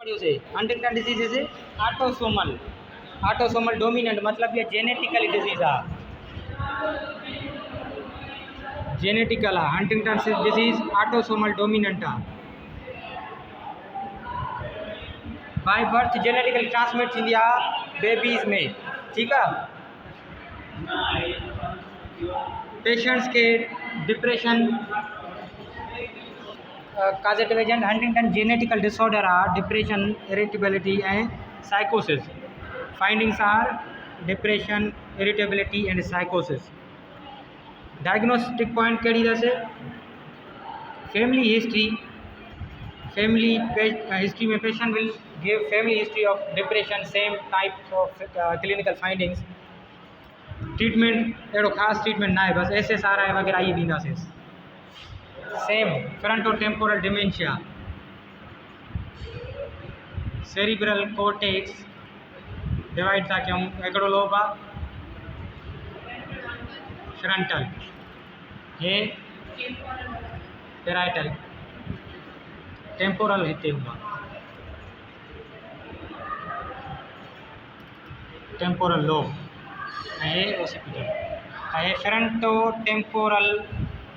से Huntington disease is autosomal dominant मतलब ये जेनेटिकली डिजीज है। जेनेटिकल है हंटिंगटन डिजीज ऑटोसोमल डोमिनेंट है। बाय बर्थ जेनेटिकली ट्रांसमिट थी बेबीज में। ठीक है। पेशेंट्स के depression causative agent Huntington genetical disorder are depression, irritability and psychosis. Findings are depression, irritability and psychosis. Diagnostic point कड़ी जैसे family history में patient will give family history of depression, same type of clinical findings. Treatment एड़ो खास treatment ना है, बस SSRI वगैरह ये ॾींदा से। Same frontotemporal dementia, cerebral cortex divide था क्यों एकड़ो लोब आ फ्रंटल हे पेराइटल टेम्पोरल हिते हुआ टेम्पोरल लोब है ओसिपिटल है फ्रंटोटेम्पोरल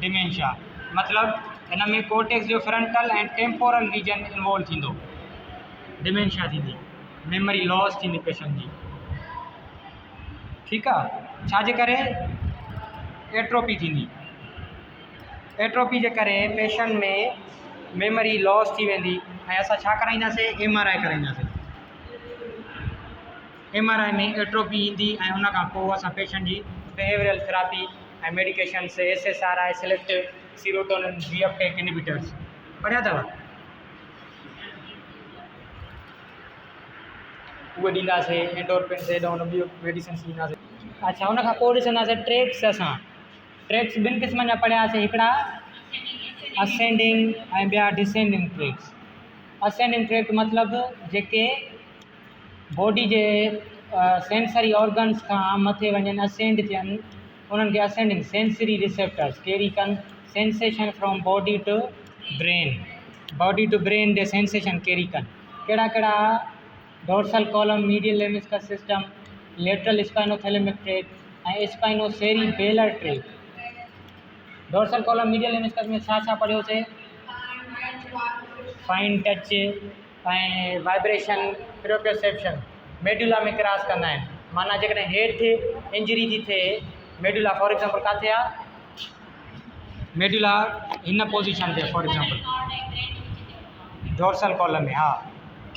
डिमेंशिया मतलब इन में कोर्टेक्स जो frontal and temporal reason involve थींदो। डिमेंशिया थींदी, मेमोरी लॉस थींदी पेशेंट जी। ठीक है। छाजे करे एट्रोपी थींदी, एट्रोपी जे करे पेशेंट में मेमोरी लॉस थी वेंदी ऐं असां छा कराईंदासीं MRI कराईंदासीं। MRI में एट्रोपी ईंदी ऐं उन खां पोइ असां पेशेंट जी बिहेवियरल थेरापी ऐं मेडिकेशन से SSRI selective serotonin reuptake inhibitors पढ़िया अथव उहे ॾींदासीं। एंडोर्फिन से हुन ॿियो मेडिसिन ॾींदासीं। अच्छा हुन खां पोइ ॾिसंदासीं ट्रैक्स। असां ट्रैक्स ॿिनि क़िस्मनि जा पढ़ियासीं, हिकिड़ा असेंडिंग ऐं ॿिया डिसेंडिंग ट्रैक्स। असेंडिंग ट्रैक्ट मतिलबु जेके बॉडी जे सेंसरी ऑर्गन्स खां मथे वञनि असेंड थियनि उन्हनि खे असेंडिंग सेंसरी रिसेप्टर्स कैरी कनि sensation from body to brain ॾे सेंसेशन कैरी कनि। कहिड़ा कहिड़ा dorsal column, medial lemniscus system, lateral spinothalamic tract ऐं spinocerebellar tract. Dorsal column medial lemniscus में छा पढ़ियोसीं? फाइन टच ऐं वाइब्रेशन प्रोप्रियोसेप्शन मेडुला में क्रॉस कंदा आहिनि। माना जेकॾहिं हेठि इंजरी थी थिए मेडुला फॉर एग्जांपल किथे आहे, मेडुला हिन पोजीशन ते फॉर एग्जांपल डोर्सल कॉलम में। हा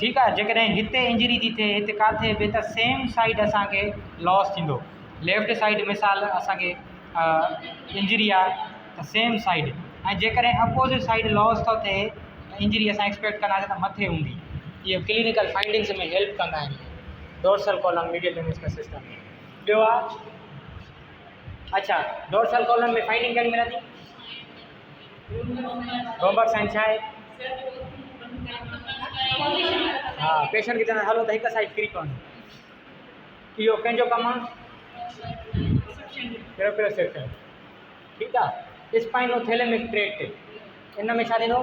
ठीकु आहे। जेकॾहिं हिते इंजरी थी थिए हिते किथे बि त सेम साइड असांखे लॉस थींदो। लेफ्ट साइड मिसाल असांखे इंजरी आहे त सेम साइड, ऐं जेकॾहिं अपोज़िट साइड लॉस थो थिए इंजरी असां एक्सपेक्ट कंदासीं त मथे हूंदी। इहे क्लिनिकल फाइंडिंग्स में हेल्प कंदा आहिनि dorsal column medial lemniscus system में। ॿियो आहे अच्छा डोर्सल कॉलम में फाइंडिंग कहिड़ी मिलंदी? रोमबस साइन छा आहे? हा पेशेंट खे चवंदा हलो त हिकु साइड किरी पवंदो। इहो कंहिंजो कमु आहे? प्रोप्रियोसेप्शन। ठीकु आहे। स्पाइनोथैलेमिक ट्रैक्ट इन में छा थींदो?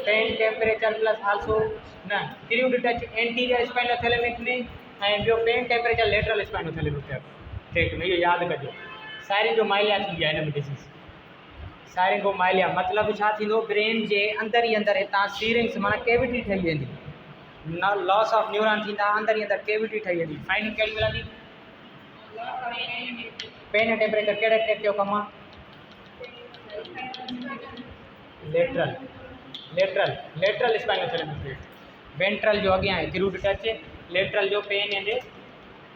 पेन टेम्परेचर प्लस आल्सो न क्रूड टच एंटीरियर स्पाइनोथैलेमिक में ऐं ॿियो pain temperature lateral spinothalamic tract में। इहो यादि कजो। सायरिंगोमाइलिया थींदी आहे हिन में डिसीज़। सायरिंगोमाइलिया मतिलबु छा थींदो? ब्रेन जे अंदरि ई अंदरि हितां सीरिंग्स माना कैविटी ठही वेंदी, न लॉस ऑफ न्यूरॉन थींदा, अंदरि ई अंदरि कैविटी ठही वेंदी। फाइंडिंग कहिड़ी मिलंदी? पेन ऐं टेम्परेचर कहिड़े ट्रैक्ट जो कमु आहे? Lateral spinothalamic tract. वेंट्रल जो अॻियां आहे क्रूड टच, लेटरल जो पेन एंड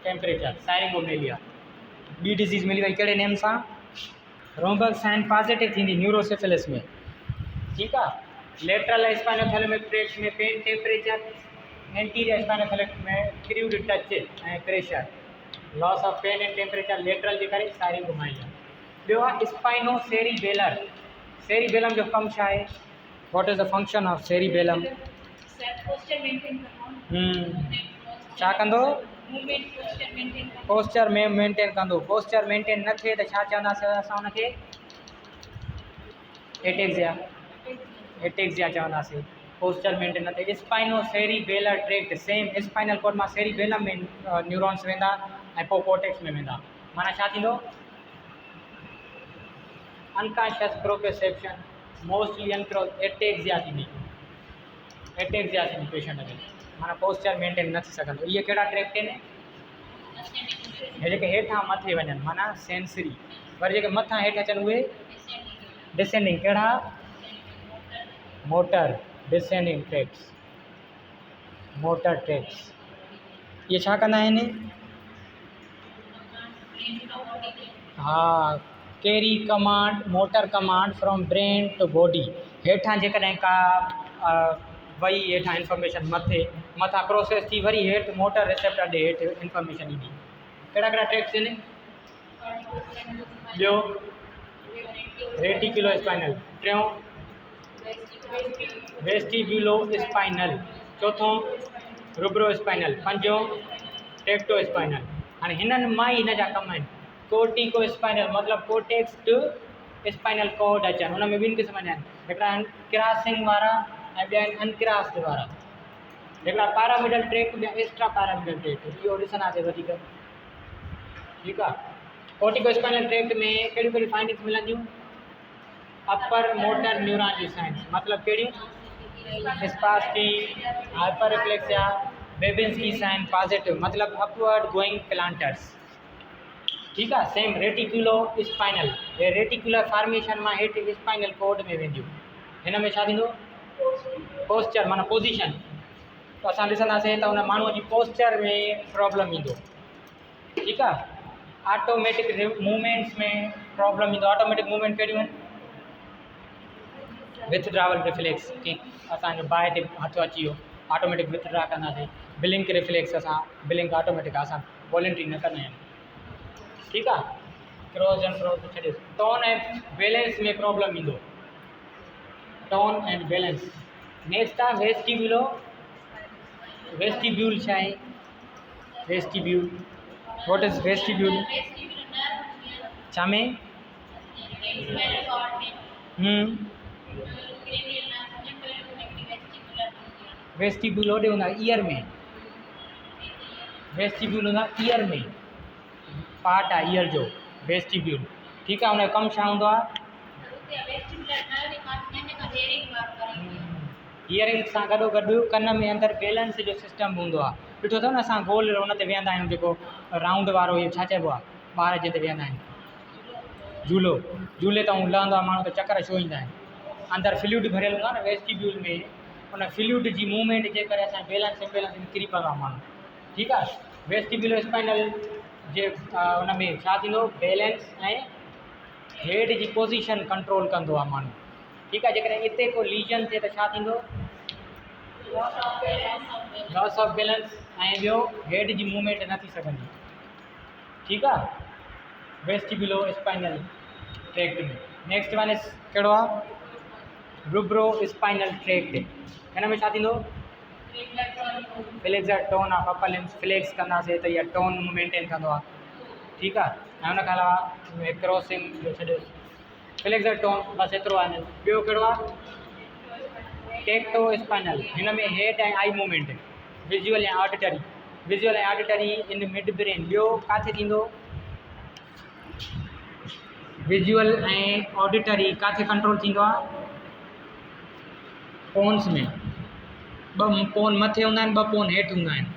टेम्परेचर सायरिंगोमेलिया। ॿी डिज़ीज़ मिली वई कहिड़े नेम सां? रोमबस साइन पॉजिटिव थींदी न्यूरोसिफिलिस में। ठीकु आहे। लेटरल स्पाइनोथैलेमिक ट्रैक्ट में पेन टेम्परेचर, एंटीरियर स्पाइनोथैलेमिक में क्रूड टच ऐं pressure, loss of pain and temperature lateral जे करे सायरिंगोमाइलिया। ॿियो आहे स्पाइनोसेरिबेलर। सेरिबेलम जो कमु छा आहे? What is the function of cerebellum? छा कंदो? पोस्चर में मेंटेन कंदो। पोस्चर मेंटेन न थिए त छा चवंदासीं असां हुनखे? एटेक्सिया चवंदासीं। पोस्चर मेंटेन न थिए। स्पाइनोसेरिबेलर ट्रैक्ट सेम स्पाइनल कॉर्ड में सेरिबेलम में न्यूरॉन्स वेंदा ऐं पोइ कोर्टेक्स में वेंदा। माना छा थींदो? अनकॉन्शियस प्रोप्रियोसेप्शन मोस्टली एटेक्सिया थींदी पेशेंट में। माना पोस्चर मेंटेन न थी सघंदो। इहे कहिड़ा ट्रैक्ट आहिनि? हे जेके हेठां मथे वञनि माना सेंसरी, वरी जेके मथां हेठि अचनि उहे डिसेंडिंग। कहिड़ा? Motor descending tracts, motor tracts. ये छा कंदा आहिनि? हाँ, carry command motor command from brain to body. हेठां जेकॾहिं का वही हेठां इंफॉर्मेशन मथां प्रोसेस थी वरी हेठि मोटर रिसेप्टर ॾे हेठि इंफॉर्मेशन ईंदी। कहिड़ा कहिड़ा ट्रैक्ट्स आहिनि? ॿियो रेटिकुलो स्पाइनल, टियों वेस्टिब्यूलो स्पाइनल, चौथों रुब्रो स्पाइनल, पंजों टेक्टो स्पाइनल। हाणे हिननि मां ई हिन जा कम आहिनि। कोर्टिको स्पाइनल मतिलबु कोर्टेक्स टू स्पाइनल कॉर्ड अचनि। हुन में ॿिनि क़िस्म जा आहिनि, हिकिड़ा आहिनि क्रॉसिंग वारा ऐं ॿिया आहिनि अनक्रॉस्ड वारा। हिकिड़ा पैरामिडल ट्रैक्ट ॿिया एक्स्ट्रा पैरामिडल ट्रैक्ट। इहो ॾिसंदासीं वधीक। ठीकु आहे। कोर्टिको स्पाइनल ट्रैक्ट में कहिड़ियूं कहिड़ियूं फाइंडिंग्स मिलंदियूं? अपर मोटर न्यूरॉन जी साइंस मतिलबु कहिड़ियूं? Spastic, hyperreflexia, Babinski sign positive मतलब अपवर्ड गोइंग प्लांटर्स। ठीक है। सेम रेटिकुलो स्पाइनल, ये रेटिकुलर फॉर्मेशन में हेठ स्पाइनल कॉर्ड में वेंदियूं। हिन में छा थींदो? पोस्चर माना पोजीशन। तो असां ॾिसंदासीं त हुन माण्हूअ जी पोस्चर में प्रॉब्लम ईंदो। ठीक है। ऑटोमेटिक मूवमेंट्स में प्रॉब्लम ईंदो। ऑटोमेटिक मूवमेंट कहिड़ियूं आहिनि? विथड्रावल रिफ्लेक्स की असांजो बाहि ते हथु अची वियो ऑटोमेटिक विथड्रा कंदासीं। ब्लिंक रिफ्लेक्स असां ब्लिंक ऑटोमेटिक असां वॉलेंट्री न कंदा आहियूं। ठीक है। क्रॉस एंड क्रॉस छॾे। टोन एंड बैलेंस में प्रॉब्लम ईंदो। Tone and balance. नेक्स्ट आहे वेस्टिब्यूलो। वेस्टिब्यूल छा आहे? Vestibule what is vestibule? छा में? वेस्टिब्यूल होॾे हूंदा ईयर में। वेस्टिब्यूल हूंदा ईयर में, पार्ट आहे ईयर जो वेस्टिब्यूल। ठीक आहे। हुनजो कमु छा हूंदो आहे? हियरिंग सां गॾोगॾु कन में अंदरि बैलेंस जो सिस्टम हूंदो आहे। ॾिठो अथव न असां गोल हुन ते वेहंदा आहियूं जेको राउंड वारो, इहो छा चइबो आहे? ॿार जिते वेहंदा आहिनि झूलो। झूले तां लहंदो आहे माण्हू त चकर छो ईंदा आहिनि? अंदरि फ्लूइड भरियल हूंदो आहे न वेस्टिब्यूल में। उन फ्लूइड जी मूवमेंट जे करे असांजो बैलेंस इंबैलेंस किरी पवंदो आहे माण्हू। ठीकु आहे। वेस्टिब्यूलो स्पाइनल जे उन में छा थींदो? बैलेंस ऐं हेड जी पोजीशन कंट्रोल कंदो आहे माण्हू। ठीकु आहे। जेकॾहिं हिते को लीजन थिए त छा थींदो? लॉस ऑफ बैलेंस ऐं ॿियो हेड जी मूवमेंट न थी सघंदी। ठीकु आहे। वेस्टिब्यूलो स्पाइनल ट्रैक्ट में नेक्स्ट वन इज कहिड़ो आहे? Rubro spinal tract. हिन में छा थींदो? Flexor tone of upper limbs flex कंदासीं त इहा टोन मेंटेन कंदो आहे। ठीकु आहे। ऐं हुन खां अलावा क्रॉसिंग जो छॾियो फ्लेक्सर टोन, बस एतिरो आहे। ॿियो कहिड़ो आहे? टेक्टो स्पाइनल। हिन में हेड ऐं आई मूवमेंट, विजुअल ऐं ऑडिटरी। विजुअल ऐं ऑडिटरी इन मिड ब्रेन। ॿियो किथे थींदो? विजुअल ऐं ऑडिटरी किथे कंट्रोल थींदो आहे? पोन्स में। ॿ पोन मथे हूंदा आहिनि, ॿ पोन हेठि हूंदा आहिनि।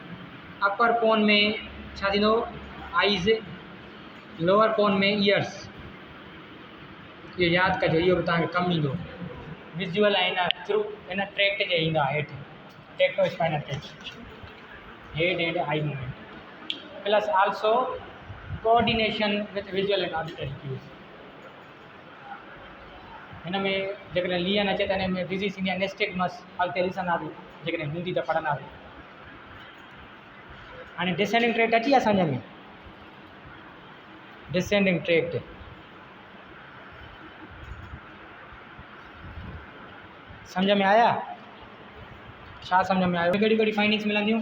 अपर पोन में छा थींदो? आइज़। लोअर पोन में ईयर्स। इहो यादि कजो, इहो बि तव्हांखे कमु ईंदो। विजुअल ऐं इन थ्रू इन ट्रैक्ट जे ईंदा हेठि tectospinal tract, head and eye movement plus also coordination with visual and auditory cues. हिन में जेकॾहिं लियन अचे त हिन में डिज़ीज़ ईंदी आहे नेस्टिगमस। अॻिते ॾिसंदासीं जेकॾहिं हूंदी त पढ़ंदासीं। हाणे डिसेंडिंग ट्रैक्ट अची आहे सम्झ में? डिसेंडिंग ट्रैक्ट सम्झ में आया? छा सम्झ में आयो? कहिड़ी कहिड़ी फाइंडिंग्स मिलंदियूं?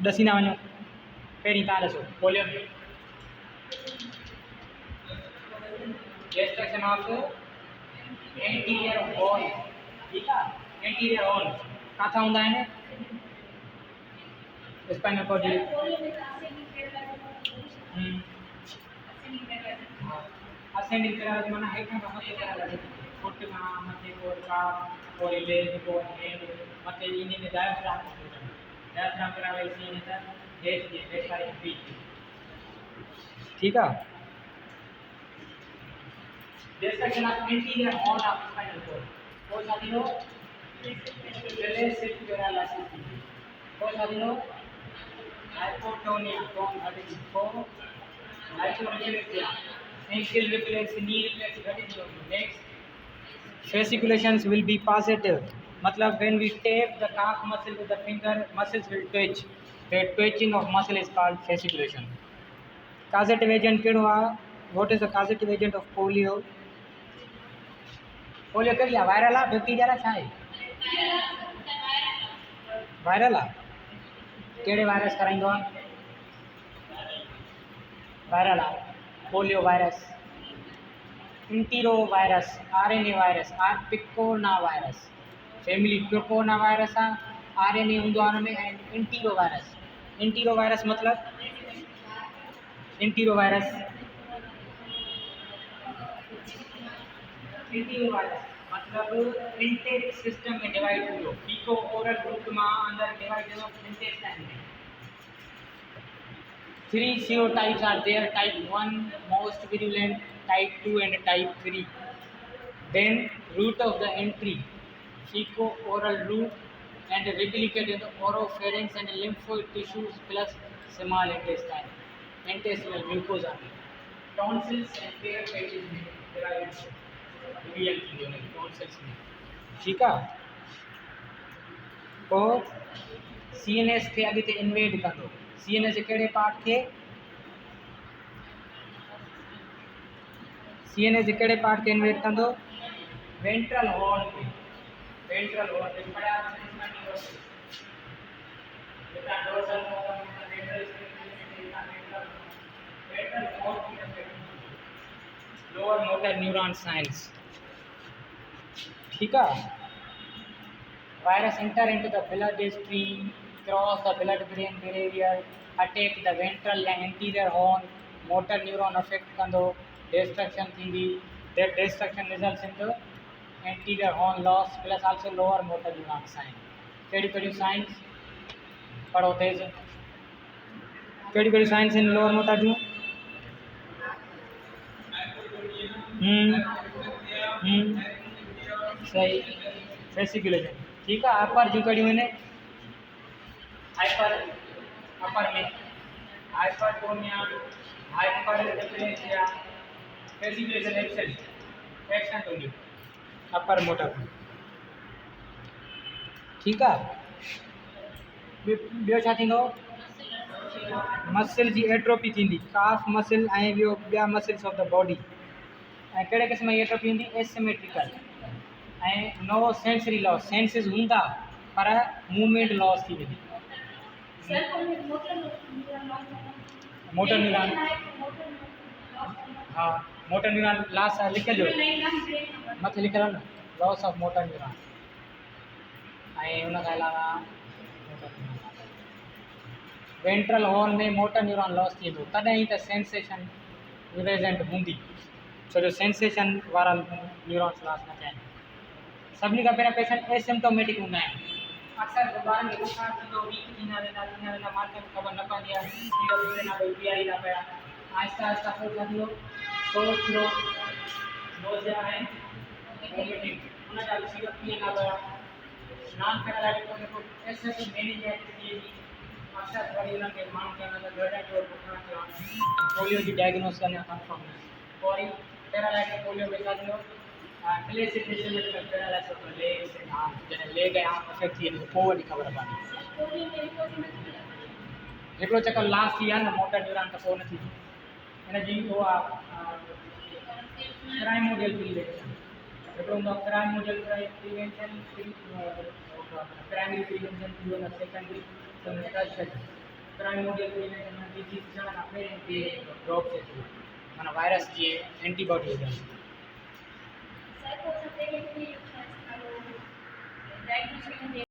ॾसी न वञो। पहिरीं तव्हां ॾिसो volume destruction of anterior wall ठीक है। एंटीरियर हॉर्न काथा हुंदा आहिनि स्पाइनल कॉर्ड जी असेंडिंग पैरालाइज माना हेठां खां मथे पैरालाइज फुट खां मथे को काफ और लेग को हैंड मथे इन में डायफ्राम पैरालाइज इन त हेठ जे हेठ वारी हड्डी ठीक है। जैसा कि ना anterior horn of spinal cord वो साथियों रेलेसिव पैरालाइसिस वो साथियों hypotonia from having four hyperexia ankle reflex knee reflex that is next fasciculations will be positive मतलब when we tap the calf muscle with the finger muscles will twitch that twitching of muscle is called fasciculation causative agent केड़ो आ what is the causative agent of polio polio करिया viral आ bacteria छा है viral आ केड़े virus कराइंदो आहे viral आहे polio virus enterovirus RNA virus picornavirus family picornavirus आहे आरएनए हूंदो आहे हुन में ऐं इंटीरो वायरस मतलब इंटीरो वायरस मतलब इंटेक सिस्टम में डिवाइड हुओ पीको ओरल रूट में अंदर डिवाइड हो इंटेस्टाइन में three serotypes are there type 1 most virulent type 2 and type 3 then route of the entry feco oral route and replicate in the oropharynx and lymphoid tissues plus small intestinal mucosa tonsils and pericarditis में derived real की होने tonsils में ठीक है और CNS खे अॻिते invade कंदो सीएनएस जे कहिड़े पार्ट खे सीएनएस जे कहिड़े पार्ट खे इन्वेड कंदो वेंट्रल हॉर्न खे पढ़िया बेटा dorsal lower motor neuron science ठीक है virus enter into the blood stream cross the blood brain barrier attack the ventral and anterior horn motor neuron affect kando destruction thindi that destruction results in the anterior horn loss plus also lower motor neuron sign kedi signs padho tez kedi signs in lower motor neuron सही fasciculation ठीक है अपर जो कड़ी मैंने अपर में hypertonia hyperplasia fasciculation absent होगी upper motor ठीक है ॿियो छा थींदो मसल जी एट्रोपी थींदी काफ मसल ऐं ॿिया मसल्स ऑफ द बॉडी ऐं कहिड़े क़िस्म जी एट्रोपी हूंदी एसिमेट्रिकल ऐं नो सेंसरी लॉस सेंसिस हूंदा पर मूवमेंट लॉस थी वेंदी मोटर न्यूरॉन हाँ मोटर न्यूरॉन लॉस लिखियो मथे लिखियल आहे न लॉस ऑफ मोटर न्यूरॉन ऐं उन खां अलावा वेंट्रल हॉर्न में मोटर न्यूरॉन लॉस थींदो तॾहिं ई त सेंसेशन प्रेजेंट हूंदी छो जो सेंसेशन वारा न्यूरॉन्स लॉस न थियनि सभिनी खां पहिरियों पेशेंट एसिम्टोमेटिक हूंदा आहिनि अक्सर ॿारनि खे बुखार थींदो वीक थींदा वेंदा माथे में ख़बर न पवंदी आहे कीड़ा न भई पीआरींदा पिया आहिस्ता आहिस्ता पोइ छा थींदो थोरो थोरो नोज़िया ऐं वॉमिटिंग उन जा सीरप पीअंदा पिया स्नान करण लाइ पोइ एसिड मेनिंजाइटिस थी वेंदी अक्सर वरी उन्हनि खे माण्हू चवंदा त गर्डन जो बुखार थियो आहे पोलियो जी डायग्नोस करणु कंफर्म वरी पैरालाइटिस पोलियो में छा थींदो क्लेसिफिकेशन में paralysis of legs and arms जॾहिं लेग ऐं आर्म अफेक्ट थी वेंदी पोइ वरी ख़बर पवंदी हिकिड़ो चक्कर लास्ट थी आहे न मोटर न्यूरॉन त पोइ न थी हिन जी उहो आहे प्राइमोडियल प्रिवेंशन हिकिड़ो हूंदो आहे प्राइमोडियल प्रिवेंशन प्राइमरी प्रिवेंशन थी वेंदो सेकेंडरी टर्शियरी प्राइमोडियल प्रिवेंशन में डिजीज थियण खां पहिरीं ड्रॉप थिए थो माना वायरस जी एंटीबॉडी हुजनि डायग्नोसिस